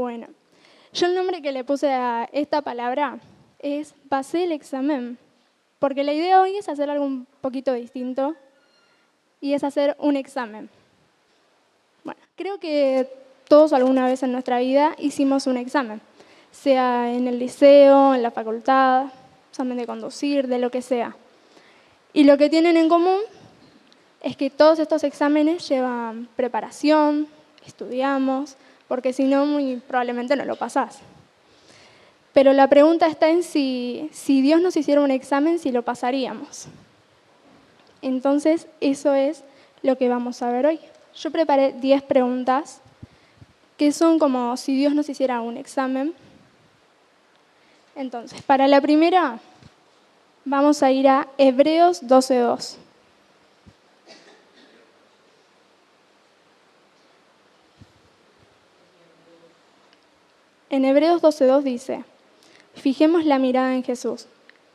Bueno, yo el nombre que le puse a esta palabra es pasé el examen, porque la idea hoy es hacer algo un poquito distinto y es hacer un examen. Bueno, creo que todos alguna vez en nuestra vida hicimos un examen, sea en el liceo, en la facultad, examen de conducir, de lo que sea. Y lo que tienen en común es que todos estos exámenes llevan preparación, estudiamos, porque si no, muy probablemente no lo pasás. Pero la pregunta está en si Dios nos hiciera un examen, si lo pasaríamos. Entonces, eso es lo que vamos a ver hoy. Yo preparé 10 preguntas que son como si Dios nos hiciera un examen. Entonces, para la primera, vamos a ir a Hebreos 12:2. En Hebreos 12:2 dice: fijemos la mirada en Jesús,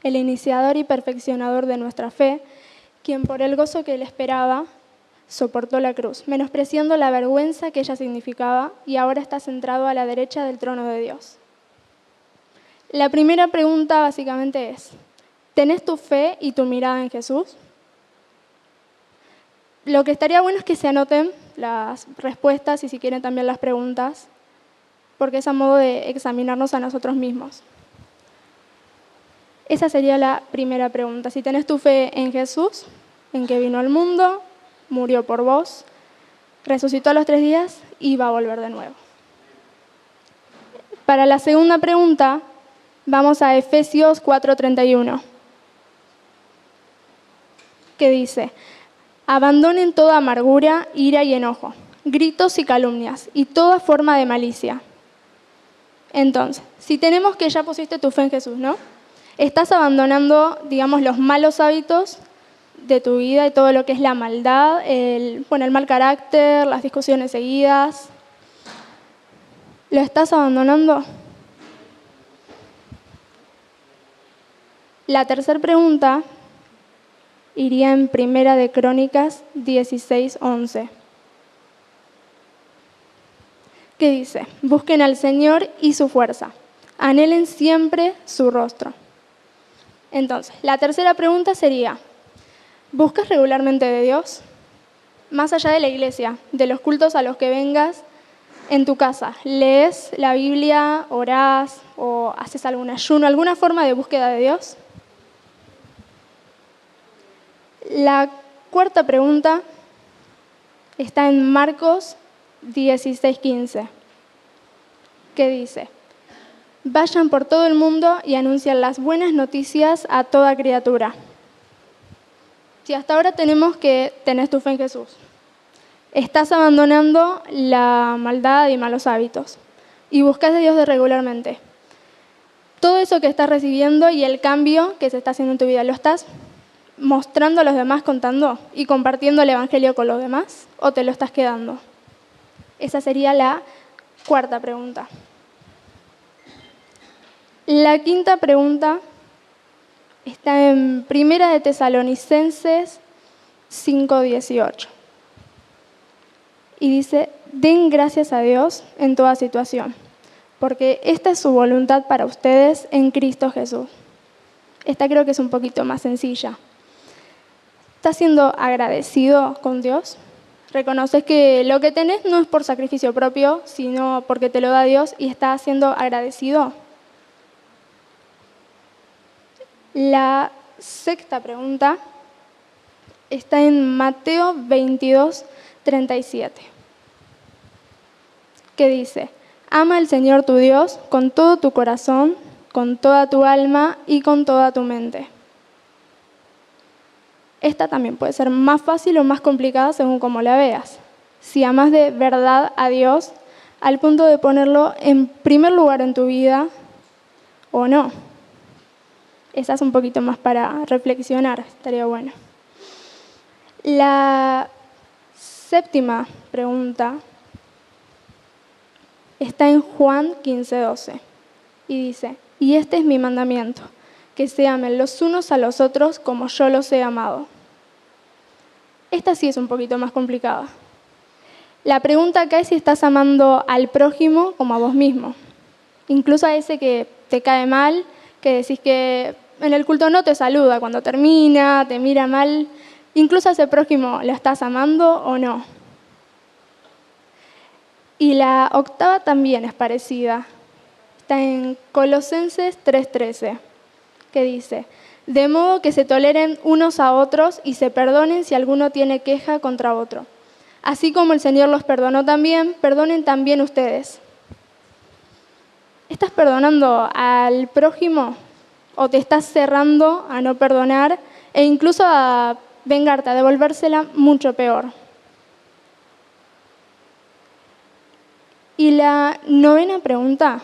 el iniciador y perfeccionador de nuestra fe, quien por el gozo que le esperaba soportó la cruz, menospreciando la vergüenza que ella significaba, y ahora está centrado a la derecha del trono de Dios. La primera pregunta básicamente es: ¿tenés tu fe y tu mirada en Jesús? Lo que estaría bueno es que se anoten las respuestas y si quieren también las preguntas, porque es a modo de examinarnos a nosotros mismos. Esa sería la primera pregunta. Si tenés tu fe en Jesús, en que vino al mundo, murió por vos, resucitó a los 3 días y va a volver de nuevo. Para la segunda pregunta, vamos a Efesios 4:31, que dice: abandonen toda amargura, ira y enojo, gritos y calumnias y toda forma de malicia. Entonces, si tenemos que ya pusiste tu fe en Jesús, ¿no? Estás abandonando, digamos, los malos hábitos de tu vida y todo lo que es la maldad, el mal carácter, las discusiones seguidas. ¿Lo estás abandonando? La tercera pregunta iría en Primera de Crónicas 16:11. Que dice: busquen al Señor y su fuerza, anhelen siempre su rostro. Entonces, la tercera pregunta sería: ¿buscas regularmente de Dios? Más allá de la iglesia, de los cultos a los que vengas, en tu casa, ¿lees la Biblia, orás o haces algún ayuno, alguna forma de búsqueda de Dios? La cuarta pregunta está en Marcos 16:15, que dice: vayan por todo el mundo y anuncien las buenas noticias a toda criatura. Si hasta ahora tenemos que tenés tu fe en Jesús, estás abandonando la maldad y malos hábitos y buscas a Dios regularmente. Todo eso que estás recibiendo y el cambio que se está haciendo en tu vida, ¿lo estás mostrando a los demás, contando y compartiendo el Evangelio con los demás, o te lo estás quedando? Esa sería la cuarta pregunta. La quinta pregunta está en Primera de Tesalonicenses 5:18. Y dice: den gracias a Dios en toda situación, porque esta es su voluntad para ustedes en Cristo Jesús. Esta creo que es un poquito más sencilla. ¿Estás siendo agradecido con Dios? Reconoces que lo que tenés no es por sacrificio propio, sino porque te lo da Dios, y estás siendo agradecido. La sexta pregunta está en Mateo 22:37, que dice: ama al Señor tu Dios con todo tu corazón, con toda tu alma y con toda tu mente. Esta también puede ser más fácil o más complicada según cómo la veas. Si amas de verdad a Dios al punto de ponerlo en primer lugar en tu vida o no. Esa es un poquito más para reflexionar, estaría bueno. La séptima pregunta está en Juan 15:12 y dice: y este es mi mandamiento, que se amen los unos a los otros como yo los he amado. Esta sí es un poquito más complicada. La pregunta acá es si estás amando al prójimo como a vos mismo. Incluso a ese que te cae mal, que decís que en el culto no te saluda cuando termina, te mira mal. Incluso a ese prójimo, ¿lo estás amando o no? Y la octava también es parecida. Está en Colosenses 3:13, que dice: de modo que se toleren unos a otros y se perdonen si alguno tiene queja contra otro. Así como el Señor los perdonó también, perdonen también ustedes. ¿Estás perdonando al prójimo o te estás cerrando a no perdonar e incluso a vengarte, a devolvérsela mucho peor? Y la novena pregunta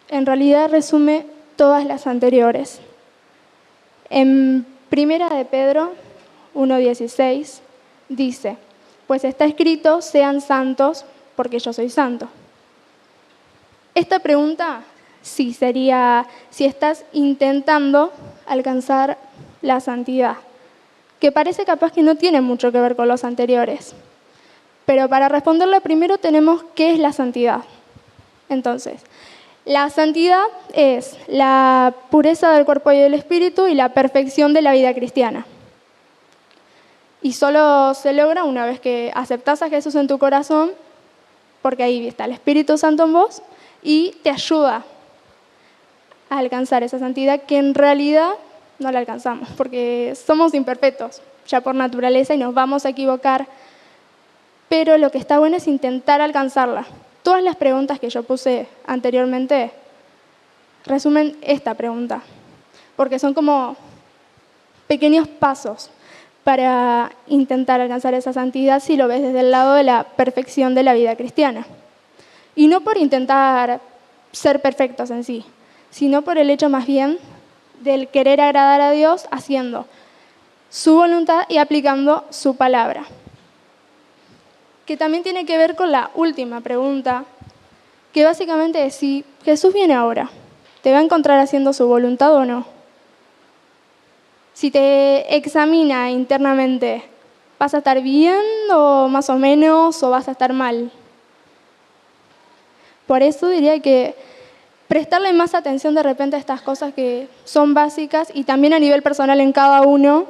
en realidad resume todas las anteriores. En Primera de Pedro 1:16 dice: pues está escrito, sean santos porque yo soy santo. Esta pregunta sí sería si estás intentando alcanzar la santidad, que parece capaz que no tiene mucho que ver con los anteriores. Pero para responderla primero tenemos qué es la santidad. Entonces, la santidad es la pureza del cuerpo y del espíritu y la perfección de la vida cristiana. Y solo se logra una vez que aceptás a Jesús en tu corazón, porque ahí está el Espíritu Santo en vos, y te ayuda a alcanzar esa santidad que en realidad no la alcanzamos, porque somos imperfectos ya por naturaleza y nos vamos a equivocar, pero lo que está bueno es intentar alcanzarla. Todas las preguntas que yo puse anteriormente resumen esta pregunta, porque son como pequeños pasos para intentar alcanzar esa santidad si lo ves desde el lado de la perfección de la vida cristiana. Y no por intentar ser perfectos en sí, sino por el hecho más bien del querer agradar a Dios haciendo su voluntad y aplicando su palabra. Que también tiene que ver con la última pregunta, que básicamente es si Jesús viene ahora, ¿te va a encontrar haciendo su voluntad o no? Si te examina internamente, ¿vas a estar bien o más o menos o vas a estar mal? Por eso diría que prestarle más atención de repente a estas cosas que son básicas y también a nivel personal en cada uno,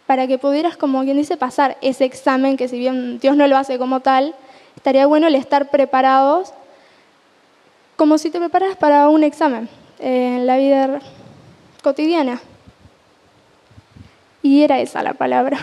para que pudieras, como quien dice, pasar ese examen, que si bien Dios no lo hace como tal, estaría bueno el estar preparados como si te preparas para un examen en la vida cotidiana. Y era esa la palabra.